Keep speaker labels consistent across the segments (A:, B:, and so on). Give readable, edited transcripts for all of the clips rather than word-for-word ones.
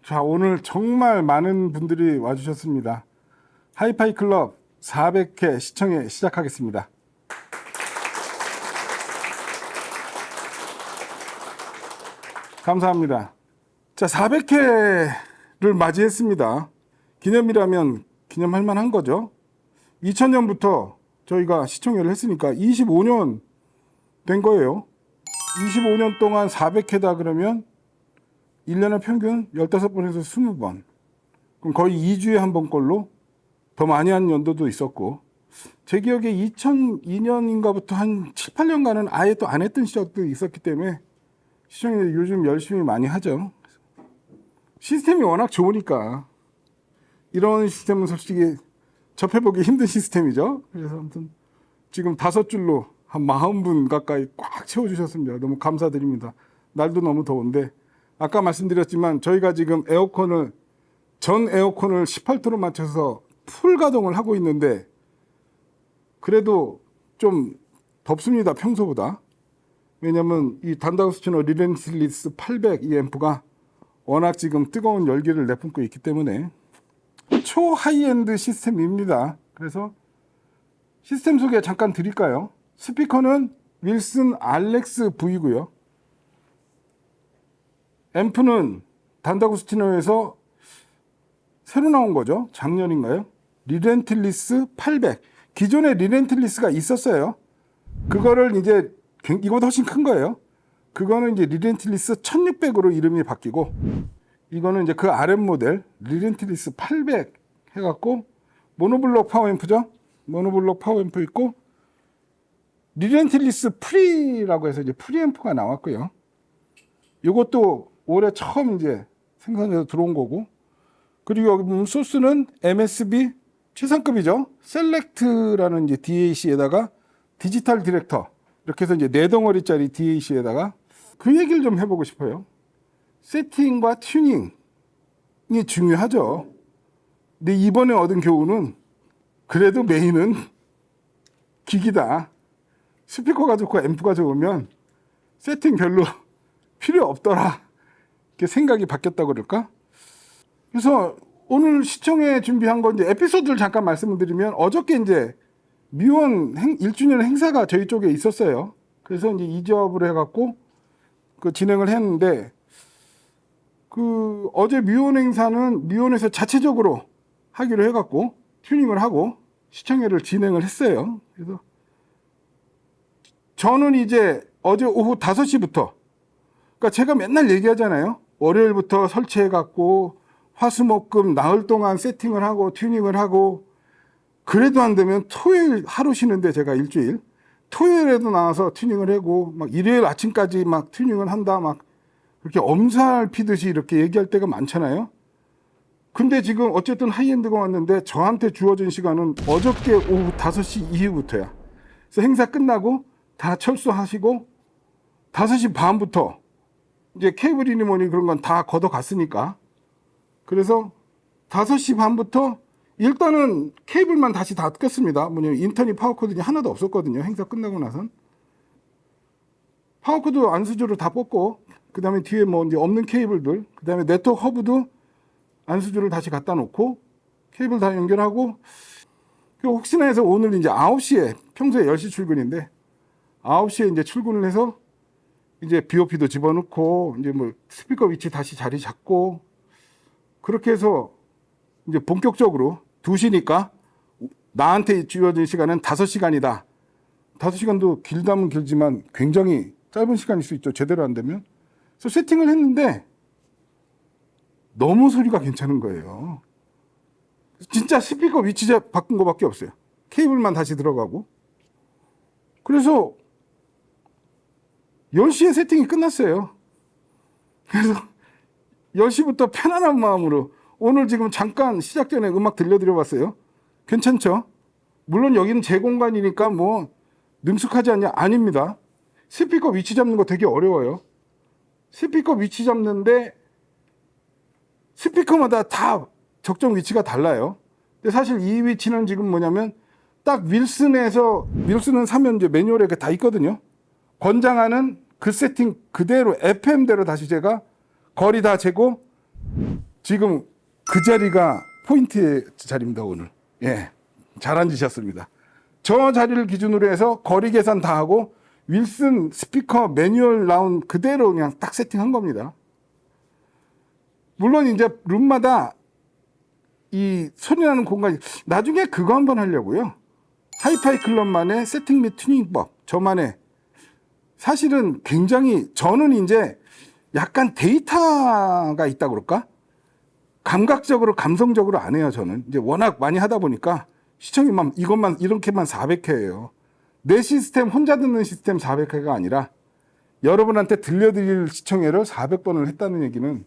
A: 자, 오늘 정말 많은 분들이 와주셨습니다. 하이파이 클럽 400회 시청회 시작하겠습니다. 감사합니다. 자, 400회를 맞이했습니다. 기념이라면 기념할 만한 거죠. 2000년부터 저희가 시청회를 했으니까 25년 된 거예요. 25년 동안 400회다 그러면 1년에 평균 15번에서 20번. 그럼 거의 2주에 한 번꼴로 더 많이 한 연도도 있었고, 제 기억에 2002년인가부터 한 7, 8년간은 아예 또 안 했던 시절도 있었기 때문에 시청에 요즘 열심히 많이 하죠. 시스템이 워낙 좋으니까 이런 시스템은 솔직히 접해보기 힘든 시스템이죠. 그래서 아무튼 지금 5줄로 한 40분 가까이 꽉 채워주셨습니다. 너무 감사드립니다. 날도 너무 더운데 아까 말씀드렸지만 저희가 지금 전 에어컨을 18도로 맞춰서 풀 가동을 하고 있는데 그래도 좀 덥습니다. 평소보다. 왜냐면 이 단다우스치노 리렌틸리스 800 이 앰프가 워낙 지금 뜨거운 열기를 내뿜고 있기 때문에 초 하이엔드 시스템입니다. 그래서 시스템 소개 잠깐 드릴까요? 스피커는 윌슨 알렉스 V고요. 앰프는 단다우스티노에서 새로 나온 거죠. 작년인가요? 리렌틸리스 800. 기존에 리렌틸리스가 있었어요. 그거를 이제 이거보다 훨씬 큰 거예요. 그거는 이제 리렌틸리스 1600으로 이름이 바뀌고, 이거는 이제 그 아랫 모델 리렌틸리스 800 해갖고 모노블록 파워앰프죠. 모노블록 파워앰프 있고, 리렌틸리스 프리라고 해서 이제 프리앰프가 나왔고요. 이것도 올해 처음 이제 생산해서 들어온 거고, 그리고 여기 보면 소스는 MSB 최상급이죠. 셀렉트라는 이제 DAC에다가 디지털 디렉터, 이렇게 해서 이제 4덩어리짜리 DAC에다가 그 얘기를 좀 해보고 싶어요. 세팅과 튜닝이 중요하죠. 근데 이번에 얻은 교훈은 그래도 메인은 기기다. 스피커가 좋고 앰프가 좋으면 세팅 별로 필요 없더라. 이렇게 생각이 바뀌었다고 그럴까? 그래서 오늘 시청에 준비한 건 이제 에피소드를 잠깐 말씀을 드리면, 어저께 이제 미원 1주년 행사가 저희 쪽에 있었어요. 그래서 이제 이접을 해갖고 그 진행을 했는데, 그 어제 미원 행사는 미원에서 자체적으로 하기로 해갖고 튜닝을 하고 시청회를 진행을 했어요. 그래서 저는 이제 어제 오후 5시부터, 그러니까 제가 맨날 얘기하잖아요. 월요일부터 설치해갖고 화수목금 나흘 동안 세팅을 하고 튜닝을 하고, 그래도 안 되면 토요일 하루 쉬는데 제가 일주일 토요일에도 나와서 튜닝을 하고 막 일요일 아침까지 막 튜닝을 한다, 막 그렇게 엄살 피듯이 이렇게 얘기할 때가 많잖아요. 근데 지금 어쨌든 하이엔드가 왔는데 저한테 주어진 시간은 어저께 오후 5시 이후부터야. 그래서 행사 끝나고 다 철수하시고 5시 반부터 이제 케이블이니 뭐니 그런 건 다 걷어갔으니까, 그래서 5시 반부터 일단은 케이블만 다시 다 꼈습니다. 뭐냐면 인터니 파워코드니 하나도 없었거든요. 행사 끝나고 나선. 파워코드 안수주를 다 뽑고, 그 다음에 뒤에 뭐 이제 없는 케이블들, 그 다음에 네트워크 허브도 안수주를 다시 갖다 놓고 케이블 다 연결하고, 혹시나 해서 오늘 이제 9시에, 평소에 10시 출근인데 9시에 이제 출근을 해서 이제 BOP도 집어넣고 이제 뭐 스피커 위치 다시 자리 잡고, 그렇게 해서 이제 본격적으로 2시니까 나한테 주어진 시간은 5시간이다. 5시간도 길다면 길지만 굉장히 짧은 시간일 수 있죠. 제대로 안 되면. 그래서 세팅을 했는데 너무 소리가 괜찮은 거예요. 진짜 스피커 위치 바꾼 거밖에 없어요. 케이블만 다시 들어가고. 그래서 10시에 세팅이 끝났어요. 그래서 10시부터 편안한 마음으로 오늘 지금 잠깐 시작 전에 음악 들려드려 봤어요. 괜찮죠? 물론 여기는 제 공간이니까 뭐 능숙하지 않냐? 아닙니다. 스피커 위치 잡는 거 되게 어려워요. 스피커 위치 잡는데 스피커마다 다 적정 위치가 달라요. 근데 사실 이 위치는 지금 뭐냐면 딱 윌슨은 사면 이제 매뉴얼에 다 있거든요. 권장하는 그 세팅 그대로 FM대로 다시 제가 거리 다 재고 지금 그 자리가 포인트의 자리입니다, 오늘. 예. 잘 앉으셨습니다. 저 자리를 기준으로 해서 거리 계산 다 하고 윌슨 스피커 매뉴얼 나온 그대로 그냥 딱 세팅한 겁니다. 물론 이제 룸마다 이 소리 나는 공간이 나중에 그거 한번 하려고요. 하이파이 클럽만의 세팅 및 튜닝법, 저만의 사실은 굉장히 저는 이제 약간 데이터가 있다 그럴까? 감각적으로 감성적으로 안 해요. 저는 이제 워낙 많이 하다 보니까 시청이만 이것만 이렇게만 400회예요. 내 시스템 혼자 듣는 시스템 400회가 아니라 여러분한테 들려드릴 시청회를 400번을 했다는 얘기는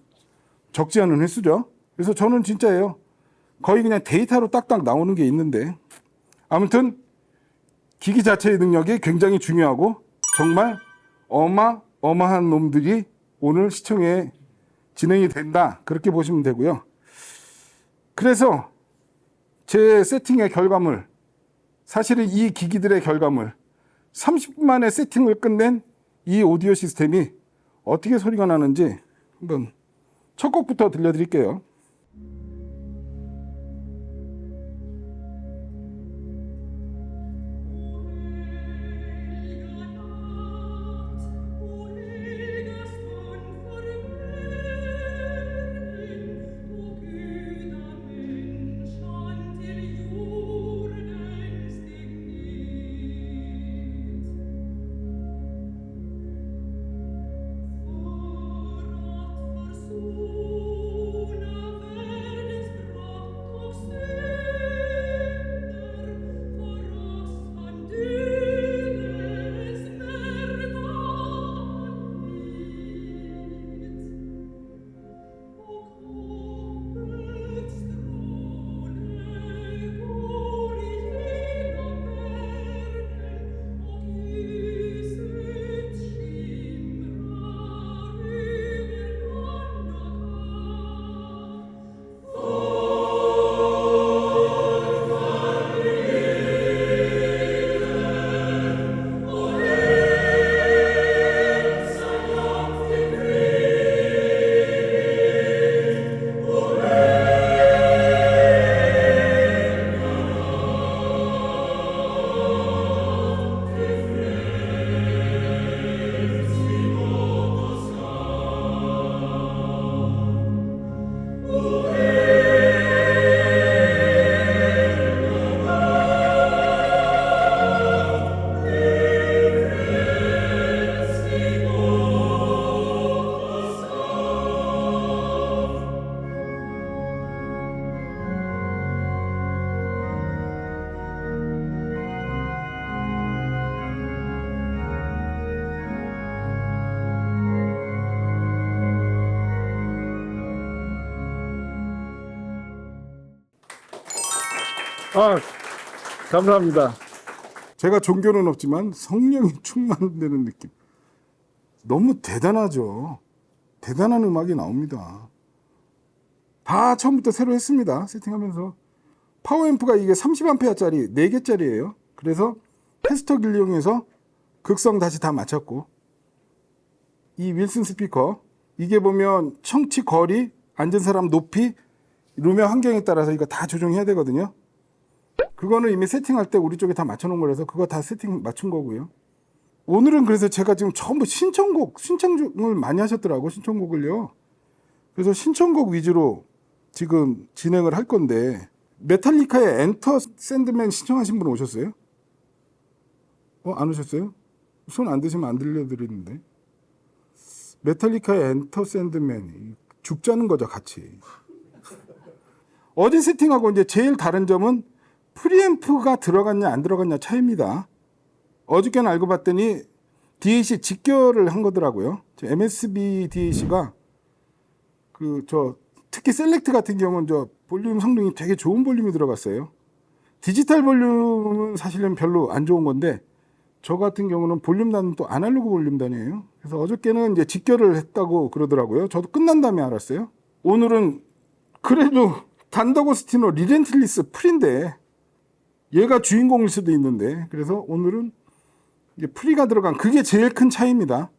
A: 적지 않은 횟수죠. 그래서 저는 진짜예요. 거의 그냥 데이터로 딱딱 나오는 게 있는데 아무튼 기기 자체의 능력이 굉장히 중요하고 정말 어마어마한 놈들이 오늘 시청회에 진행이 된다. 그렇게 보시면 되고요. 그래서 제 세팅의 결과물, 사실은 이 기기들의 결과물, 30분 만에 세팅을 끝낸 이 오디오 시스템이 어떻게 소리가 나는지 한번 첫 곡부터 들려드릴게요. 아, 감사합니다. 제가 종교는 없지만 성령이 충만되는 느낌. 너무 대단하죠. 대단한 음악이 나옵니다. 다 처음부터 새로 했습니다. 세팅하면서. 파워앰프가 이게 30A짜리 4개짜리예요. 그래서 테스터기를 이용해서 극성 다시 다 맞췄고, 이 윌슨 스피커, 이게 보면 청취 거리, 앉은 사람 높이, 룸의 환경에 따라서 이거 다 조정해야 되거든요. 그거는 이미 세팅할 때 우리 쪽에 다 맞춰놓은 거라서 그거 다 세팅 맞춘 거고요. 오늘은 그래서 제가 지금 전부 신청을 많이 하셨더라고, 신청곡을요. 그래서 신청곡 위주로 지금 진행을 할 건데, 메탈리카의 엔터 샌드맨 신청하신 분 오셨어요? 안 오셨어요? 손 안 드시면 안 들려드리는데. 메탈리카의 엔터 샌드맨, 죽자는 거죠, 같이. 어제 세팅하고 이제 제일 다른 점은 프리앰프가 들어갔냐 안 들어갔냐 차이입니다. 어저께는 알고 봤더니 DAC 직결을 한 거더라고요. MSB DAC가 특히 셀렉트 같은 경우는 볼륨 성능이 되게 좋은 볼륨이 들어갔어요. 디지털 볼륨은 사실은 별로 안 좋은 건데 저 같은 경우는 볼륨단은 또 아날로그 볼륨단이에요. 그래서 어저께는 이제 직결을 했다고 그러더라고요. 저도 끝난 다음에 알았어요. 오늘은 그래도 단더고스티노 리렌틀리스 프리인데 얘가 주인공일 수도 있는데, 그래서 오늘은 이제 프리가 들어간 그게 제일 큰 차이입니다.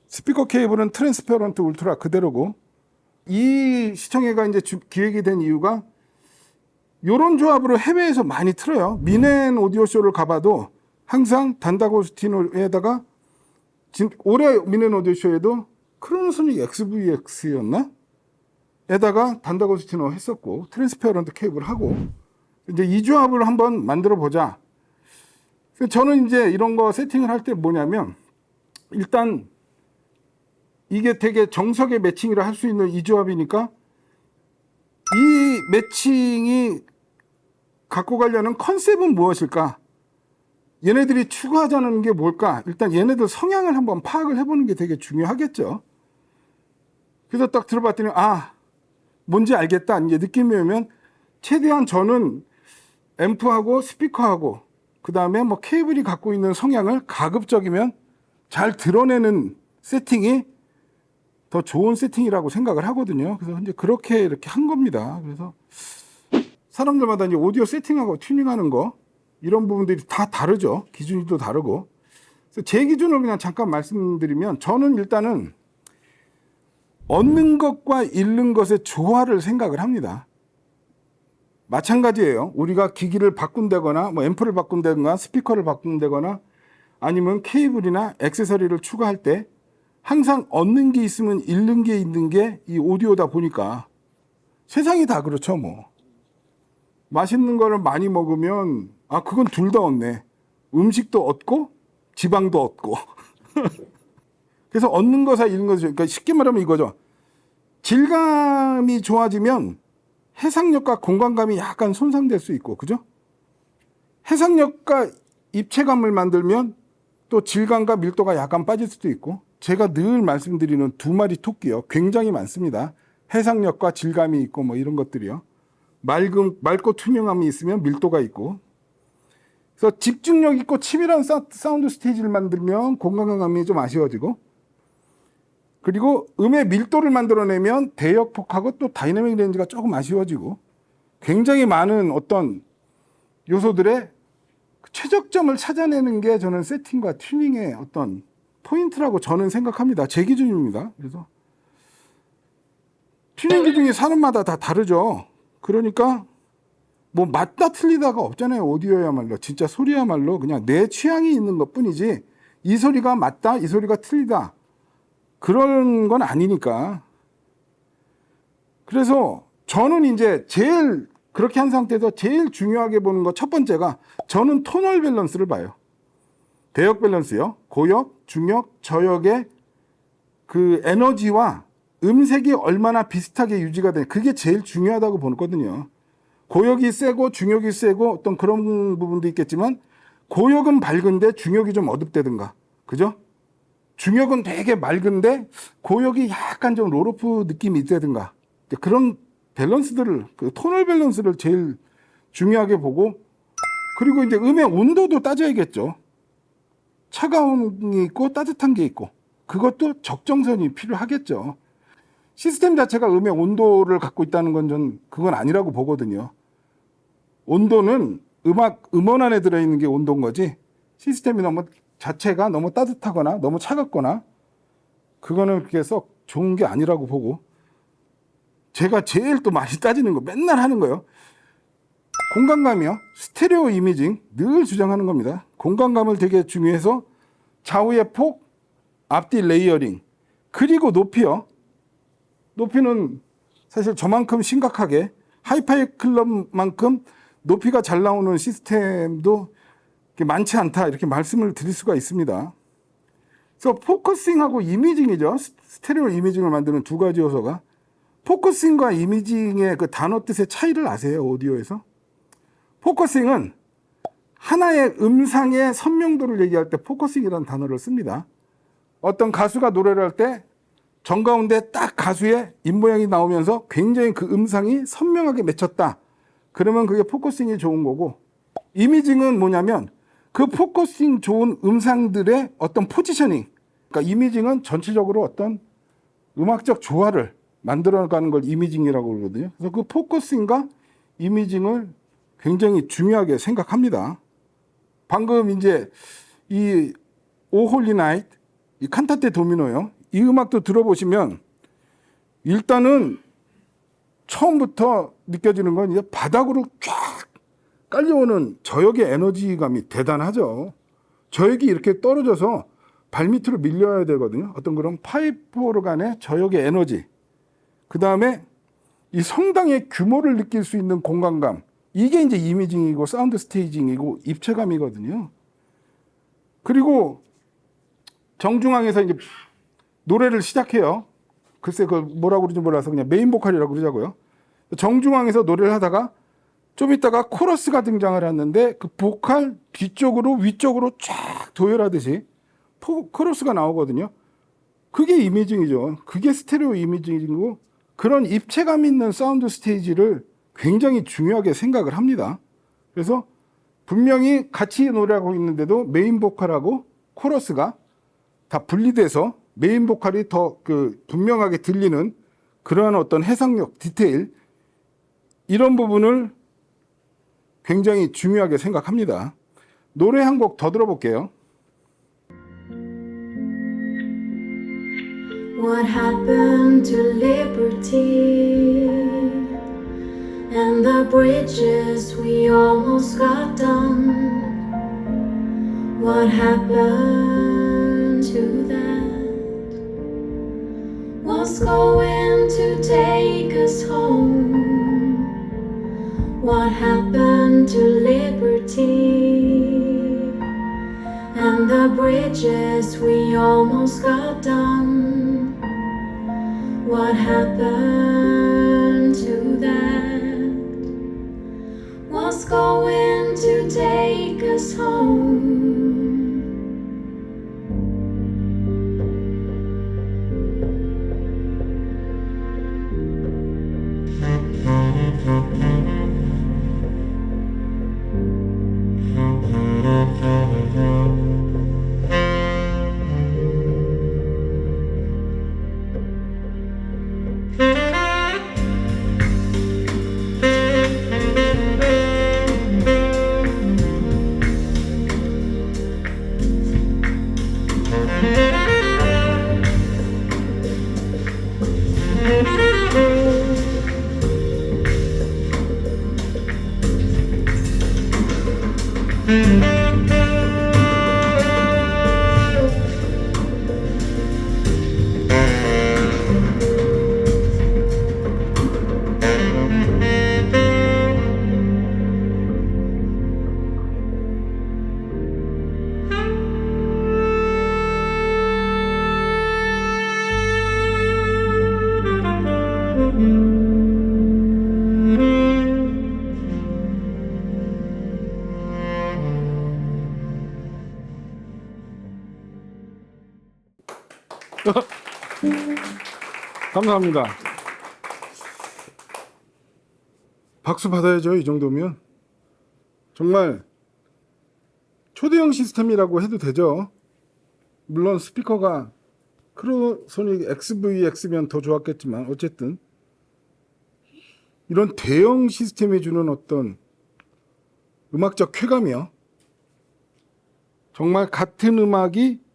A: 스피커 케이블은 트랜스페런트 울트라 그대로고, 이 시청회가 이제 기획이 된 이유가 요런 조합으로 해외에서 많이 틀어요. 미넨 오디오 쇼를 가봐도 항상 단다고스티노에다가 올해 미넨 오디오 쇼에도 크로노소닉 XVX였나? 에다가 단다고스티노 했었고 트랜스페어런트 케이블 하고 이제 이 조합을 한번 만들어 보자. 저는 이제 이런 거 세팅을 할 때 뭐냐면 일단 이게 되게 정석의 매칭이라 할 수 있는 이 조합이니까 이 매칭이 갖고 가려는 컨셉은 무엇일까? 얘네들이 추구하자는 게 뭘까? 일단 얘네들 성향을 한번 파악을 해보는 게 되게 중요하겠죠. 그래서 딱 들어봤더니 뭔지 알겠다. 이제 느낌이 오면 최대한 저는 앰프하고 스피커하고 그 다음에 뭐 케이블이 갖고 있는 성향을 가급적이면 잘 드러내는 세팅이 더 좋은 세팅이라고 생각을 하거든요. 그래서 이제 그렇게 이렇게 한 겁니다. 그래서 사람들마다 이제 오디오 세팅하고 튜닝하는 거 이런 부분들이 다 다르죠. 기준이 또 다르고. 그래서 제 기준을 그냥 잠깐 말씀드리면 저는 일단은 얻는 것과 잃는 것의 조화를 생각을 합니다. 마찬가지예요. 우리가 기기를 바꾼다거나 뭐 앰프를 바꾼다거나 스피커를 바꾼다거나 아니면 케이블이나 액세서리를 추가할 때 항상 얻는 게 있으면 잃는 게 있는 게 이 오디오다 보니까 세상이 다 그렇죠. 뭐 맛있는 거를 많이 먹으면 그건 둘 다 얻네. 음식도 얻고 지방도 얻고 그래서 얻는 거사 잃는 거죠. 그러니까 쉽게 말하면 이거죠. 질감이 좋아지면 해상력과 공간감이 약간 손상될 수 있고, 그죠? 해상력과 입체감을 만들면 또 질감과 밀도가 약간 빠질 수도 있고, 제가 늘 말씀드리는 두 마리 토끼요. 굉장히 많습니다. 해상력과 질감이 있고 뭐 이런 것들이요. 맑고 투명함이 있으면 밀도가 있고. 그래서 집중력 있고 치밀한 사운드 스테이지를 만들면 공간감이 좀 아쉬워지고, 그리고 음의 밀도를 만들어내면 대역폭하고 또 다이내믹 렌즈가 조금 아쉬워지고, 굉장히 많은 어떤 요소들의 최적점을 찾아내는 게 저는 세팅과 튜닝의 어떤 포인트라고 저는 생각합니다. 제 기준입니다. 그래서 튜닝 기준이 사람마다 다 다르죠. 그러니까 뭐 맞다 틀리다가 없잖아요. 오디오야말로 진짜 소리야말로 그냥 내 취향이 있는 것뿐이지 이 소리가 맞다 이 소리가 틀리다 그런 건 아니니까. 그래서 저는 이제 제일 그렇게 한 상태에서 제일 중요하게 보는 거 첫 번째가 저는 토널 밸런스를 봐요. 대역 밸런스요. 고역, 중역, 저역의 그 에너지와 음색이 얼마나 비슷하게 유지가 되는 그게 제일 중요하다고 보거든요. 고역이 세고 중역이 세고 어떤 그런 부분도 있겠지만 고역은 밝은데 중역이 좀 어둡다든가, 그죠? 중역은 되게 맑은데 고역이 약간 좀 로로프 느낌이 있다든가, 그런 밸런스들을 그 토널 밸런스를 제일 중요하게 보고, 그리고 이제 음의 온도도 따져야겠죠. 차가운 게 있고 따뜻한 게 있고 그것도 적정선이 필요하겠죠. 시스템 자체가 음의 온도를 갖고 있다는 건 전 그건 아니라고 보거든요. 온도는 음원 안에 들어있는 게 온도인 거지 시스템이 자체가 너무 따뜻하거나 너무 차갑거나 그거는 그게 썩 좋은 게 아니라고 보고, 제가 제일 또 많이 따지는 거 맨날 하는 거예요. 공간감이요. 스테레오 이미징 늘 주장하는 겁니다. 공간감을 되게 중요해서 좌우의 폭, 앞뒤 레이어링, 그리고 높이요. 높이는 사실 저만큼 심각하게 하이파이 클럽만큼 높이가 잘 나오는 시스템도 많지 않다 이렇게 말씀을 드릴 수가 있습니다. 그래서 포커싱하고 이미징이죠. 스테레오 이미징을 만드는 두 가지 요소가 포커싱과 이미징의 그 단어 뜻의 차이를 아세요? 오디오에서? 포커싱은 하나의 음상의 선명도를 얘기할 때 포커싱이라는 단어를 씁니다. 어떤 가수가 노래를 할 때 정가운데 딱 가수의 입모양이 나오면서 굉장히 그 음상이 선명하게 맺혔다. 그러면 그게 포커싱이 좋은 거고, 이미징은 뭐냐면 그 포커싱 좋은 음상들의 어떤 포지셔닝, 그러니까 이미징은 전체적으로 어떤 음악적 조화를 만들어가는 걸 이미징이라고 그러거든요. 그래서 그 포커싱과 이미징을 굉장히 중요하게 생각합니다. 방금 이제 이 오 홀리 나이트, 이 칸타테 도미노요. 이 음악도 들어보시면 일단은 처음부터 느껴지는 건 이제 바닥으로 쫙 깔려오는 저역의 에너지감이 대단하죠. 저역이 이렇게 떨어져서 발밑으로 밀려야 되거든요. 어떤 그런 파이프 오르간의 저역의 에너지. 그 다음에 이 성당의 규모를 느낄 수 있는 공간감. 이게 이제 이미징이고 사운드 스테이징이고 입체감이거든요. 그리고 정중앙에서 이제 노래를 시작해요. 글쎄 그걸 뭐라고 그러는지 몰라서 그냥 메인 보컬이라고 그러자고요. 정중앙에서 노래를 하다가 좀 있다가 코러스가 등장을 했는데 그 보컬 뒤쪽으로 위쪽으로 쫙 도열하듯이 코러스가 나오거든요. 그게 이미징이죠. 그게 스테레오 이미징이고, 그런 입체감 있는 사운드 스테이지를 굉장히 중요하게 생각을 합니다. 그래서 분명히 같이 노래하고 있는데도 메인 보컬하고 코러스가 다 분리돼서 메인 보컬이 더 그 분명하게 들리는 그러한 어떤 해석력, 디테일, 이런 부분을 굉장히 중요하게 생각합니다. 노래 한 곡 더 들어볼게요.
B: What happened to liberty and the bridges we almost got done? What happened to that? What's going to take us home? What happened to liberty and the bridges we almost got done? What happened to that? What's going to take us home?
A: 감사합니다. 박수 받아야죠. 이 정도면 정말 초대형 시스템이라고 해도 되죠. 물론 스피커가 크로소닉 XVX면 더 좋았겠지만 어쨌든 이런 대형 시스템이 주는 어떤 음악적 쾌감이요, 정말 같은 음악이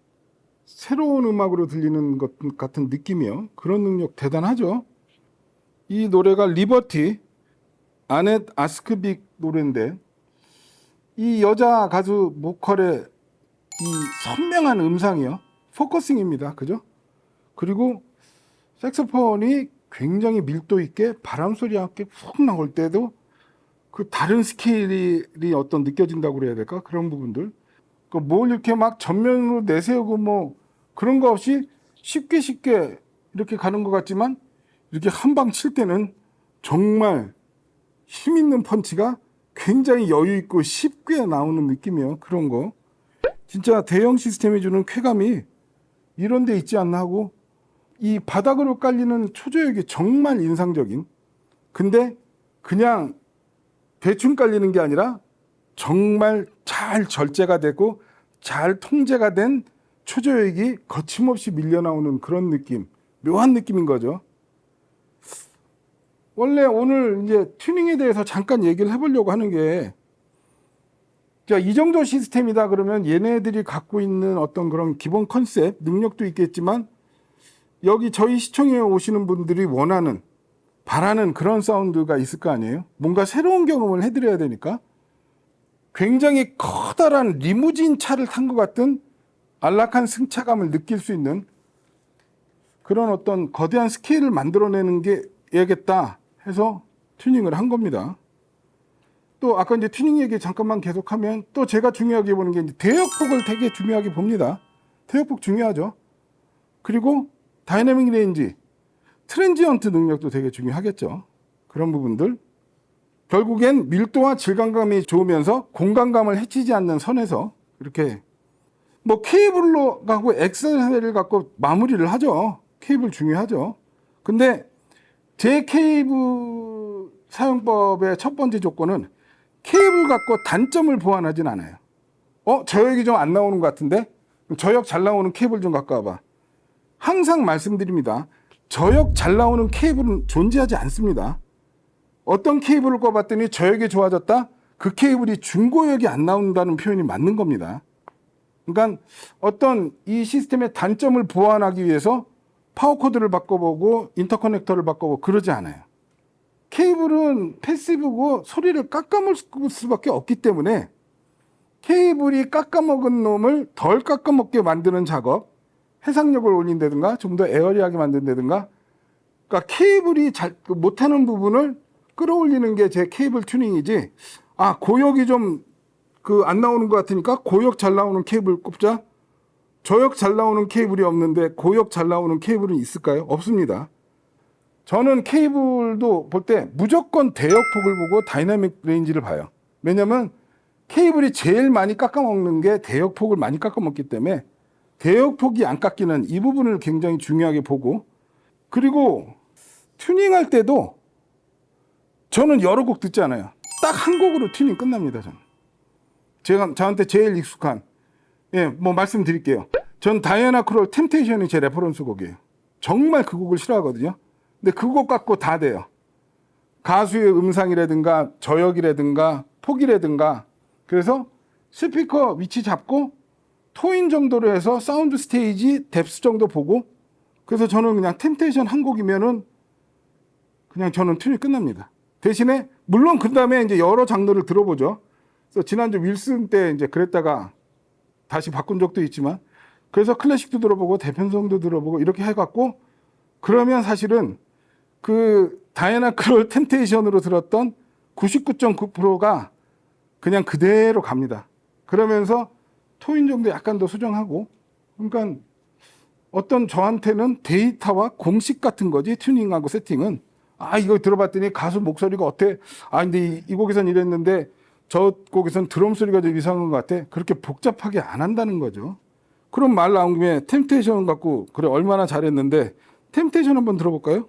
A: 새로운 음악으로 들리는 것 같은 느낌이요. 그런 능력 대단하죠. 이 노래가 리버티, 아넷 아스크빅 노래인데, 이 여자 가수 보컬의 이 선명한 음상이요, 포커싱입니다. 그죠? 그리고 색소폰이 굉장히 밀도 있게 바람 소리와 함께 훅 나올 때도 그 다른 스케일이 어떤 느껴진다고 그래야 될까? 그런 부분들. 그 뭘 이렇게 막 전면으로 내세우고 뭐 그런 거 없이 쉽게 이렇게 가는 것 같지만 이렇게 한 방 칠 때는 정말 힘 있는 펀치가 굉장히 여유 있고 쉽게 나오는 느낌이에요. 그런 거. 진짜 대형 시스템이 주는 쾌감이 이런 데 있지 않나 하고, 이 바닥으로 깔리는 초저역이 정말 인상적인, 근데 그냥 대충 깔리는 게 아니라 정말 잘 절제가 되고 잘 통제가 된 초저역이 거침없이 밀려 나오는 그런 느낌, 묘한 느낌인 거죠. 원래 오늘 이제 튜닝에 대해서 잠깐 얘기를 해보려고 하는 게, 자, 이 정도 시스템이다 그러면 얘네들이 갖고 있는 어떤 그런 기본 컨셉, 능력도 있겠지만, 여기 저희 시청에 오시는 분들이 원하는, 바라는 그런 사운드가 있을 거 아니에요? 뭔가 새로운 경험을 해드려야 되니까. 굉장히 커다란 리무진 차를 탄 것 같은 안락한 승차감을 느낄 수 있는 그런 어떤 거대한 스케일을 만들어내는 게 해야겠다 해서 튜닝을 한 겁니다. 또 아까 이제 튜닝 얘기 잠깐만 계속하면, 또 제가 중요하게 보는 게 이제 대역폭을 되게 중요하게 봅니다. 대역폭 중요하죠. 그리고 다이내믹 레인지, 트랜지언트 능력도 되게 중요하겠죠. 그런 부분들. 결국엔 밀도와 질감감이 좋으면서 공간감을 해치지 않는 선에서 이렇게 뭐 케이블로 가고 엑셀을 갖고 마무리를 하죠. 케이블 중요하죠. 근데 제 케이블 사용법의 첫 번째 조건은 케이블 갖고 단점을 보완하진 않아요. 저역이 좀 안 나오는 것 같은데? 저역 잘 나오는 케이블 좀 갖고 와봐. 항상 말씀드립니다. 저역 잘 나오는 케이블은 존재하지 않습니다. 어떤 케이블을 꼽았더니 저역이 좋아졌다? 그 케이블이 중고역이 안 나온다는 표현이 맞는 겁니다. 그러니까 어떤 이 시스템의 단점을 보완하기 위해서 파워코드를 바꿔보고 인터커넥터를 바꿔보고 그러지 않아요. 케이블은 패시브고 소리를 깎아먹을 수밖에 없기 때문에 케이블이 깎아먹은 놈을 덜 깎아먹게 만드는 작업, 해상력을 올린다든가 좀 더 에어리하게 만든다든가, 그러니까 케이블이 잘 못하는 부분을 끌어올리는 게 제 케이블 튜닝이지, 고역이 좀 안 나오는 것 같으니까 고역 잘 나오는 케이블 꼽자. 저역 잘 나오는 케이블이 없는데 고역 잘 나오는 케이블은 있을까요? 없습니다. 저는 케이블도 볼 때 무조건 대역폭을 보고 다이내믹 레인지를 봐요. 왜냐면 케이블이 제일 많이 깎아먹는 게 대역폭을 많이 깎아먹기 때문에 대역폭이 안 깎이는 이 부분을 굉장히 중요하게 보고, 그리고 튜닝할 때도 저는 여러 곡 듣지 않아요. 딱 한 곡으로 튜닝 끝납니다. 저는 저한테 제일 익숙한, 뭐 말씀드릴게요. 전 다이애나 크롤 템테이션이 제 레퍼런스 곡이에요. 정말 그 곡을 싫어하거든요. 근데 그 곡 갖고 다 돼요. 가수의 음상이라든가 저역이라든가 폭이라든가. 그래서 스피커 위치 잡고 토인 정도로 해서 사운드 스테이지 뎁스 정도 보고, 그래서 저는 그냥 템테이션 한 곡이면은 그냥 저는 튜닝 끝납니다. 대신에 물론 그 다음에 이제 여러 장르를 들어보죠. 그래서 지난주 윌슨 때 이제 그랬다가 다시 바꾼 적도 있지만, 그래서 클래식도 들어보고 대편성도 들어보고 이렇게 해갖고, 그러면 사실은 그 다이애나 크롤 템테이션으로 들었던 99.9%가 그냥 그대로 갑니다. 그러면서 토인 정도 약간 더 수정하고, 그러니까 어떤 저한테는 데이터와 공식 같은 거지, 튜닝하고 세팅은. 이거 들어봤더니 가수 목소리가 어때? 근데 이 곡에선 이랬는데 저 곡에선 드럼 소리가 좀 이상한 것 같아. 그렇게 복잡하게 안 한다는 거죠. 그럼 말 나온 김에 템테이션 갖고 그래 얼마나 잘했는데, 템테이션 한번 들어볼까요?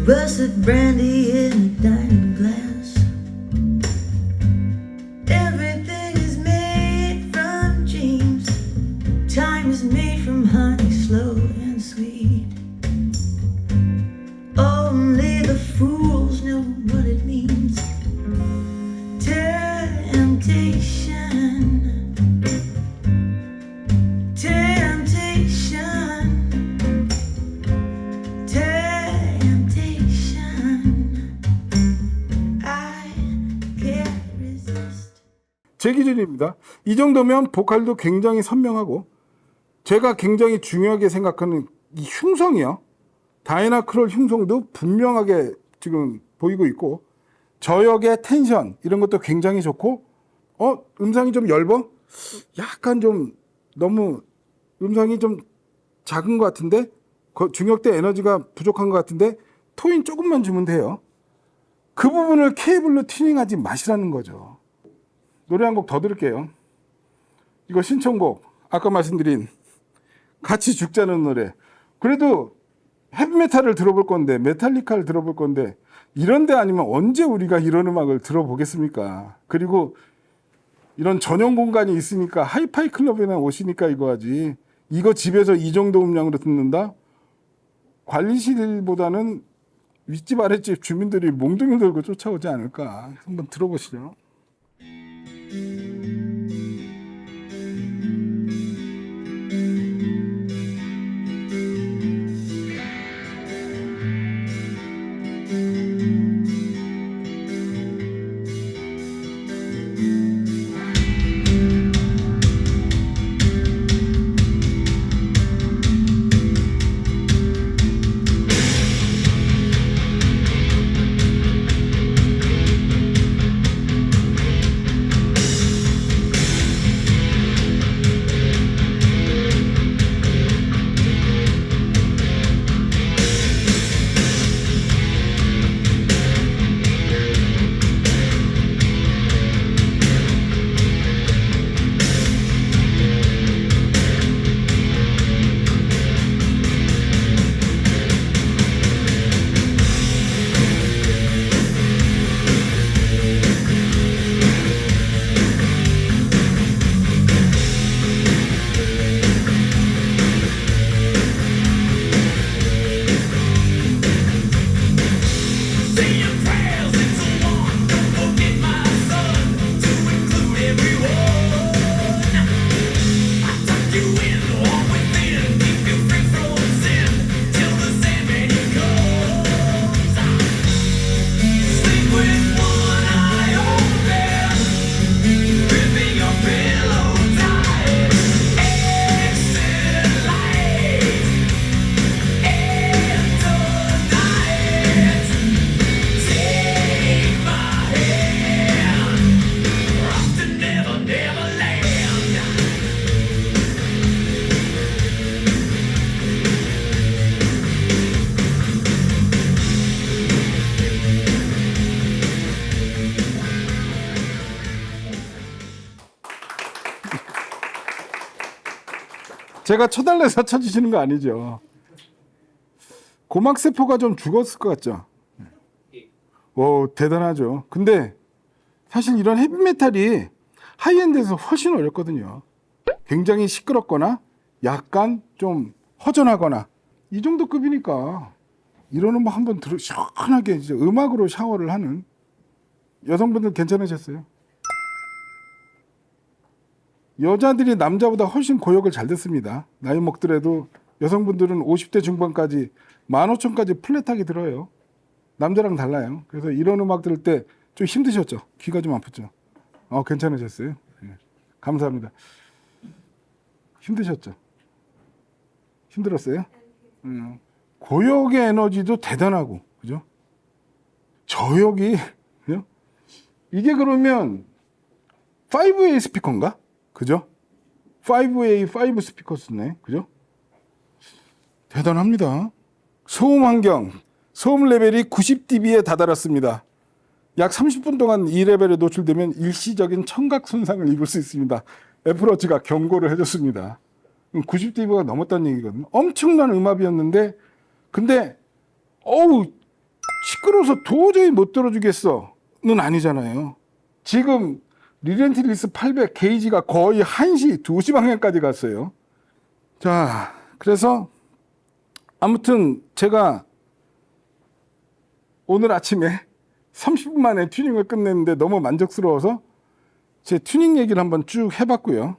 C: Russet brandy in a diamond glass. Everything is made from dreams. Time is made from honey, slow and sweet. Only the fools know what it means. Temptation.
A: 제 기준입니다. 이 정도면 보컬도 굉장히 선명하고 제가 굉장히 중요하게 생각하는 이 흉성이요. 다이나 크롤 흉성도 분명하게 지금 보이고 있고, 저역의 텐션 이런 것도 굉장히 좋고, 음상이 좀 얇어? 약간 좀 너무 음상이 좀 작은 것 같은데, 중역대 에너지가 부족한 것 같은데 토인 조금만 주면 돼요. 그 부분을 케이블로 튜닝하지 마시라는 거죠. 노래 한 곡 더 들을게요. 이거 신청곡, 아까 말씀드린 같이 죽자는 노래. 그래도 헤비메탈을 들어볼 건데, 메탈리카를 들어볼 건데, 이런 데 아니면 언제 우리가 이런 음악을 들어보겠습니까? 그리고 이런 전용 공간이 있으니까 하이파이 클럽에나 오시니까 이거 하지. 이거 집에서 이 정도 음량으로 듣는다? 관리실보다는 윗집 아랫집 주민들이 몽둥이 들고 쫓아오지 않을까. 한번 들어보시죠. 제가 쳐달래서 쳐주시는 거 아니죠? 고막세포가 좀 죽었을 것 같죠? 오, 대단하죠. 근데 사실 이런 헤비메탈이 하이엔드에서 훨씬 어렵거든요. 굉장히 시끄럽거나 약간 좀 허전하거나 이 정도 급이니까 이런 음악 한번 시원하게 이제 음악으로 샤워를 하는 여성분들 괜찮으셨어요? 여자들이 남자보다 훨씬 고역을 잘 듣습니다. 나이 먹더라도 여성분들은 50대 중반까지 15,000까지 플랫하게 들어요. 남자랑 달라요. 그래서 이런 음악 들을 때 좀 힘드셨죠? 귀가 좀 아팠죠? 괜찮으셨어요? 네. 감사합니다. 힘드셨죠? 힘들었어요? 고역의 에너지도 대단하고, 그죠? 저역이, 그죠? 이게 그러면 5A 스피커인가? 그죠? 5A, 5 스피커스네. 그죠? 대단합니다. 소음 환경, 소음 레벨이 90dB에 다다랐습니다. 약 30분 동안 이 레벨에 노출되면 일시적인 청각 손상을 입을 수 있습니다. 애플워치가 경고를 해줬습니다. 90dB가 넘었다는 얘기거든요. 엄청난 음압이었는데, 근데, 시끄러워서 도저히 못 들어주겠어는 아니잖아요. 지금 리렌틸리스 800 게이지가 거의 1시, 2시 방향까지 갔어요. 자, 그래서 아무튼 제가 오늘 아침에 30분 만에 튜닝을 끝냈는데 너무 만족스러워서 제 튜닝 얘기를 한번 쭉 해봤고요.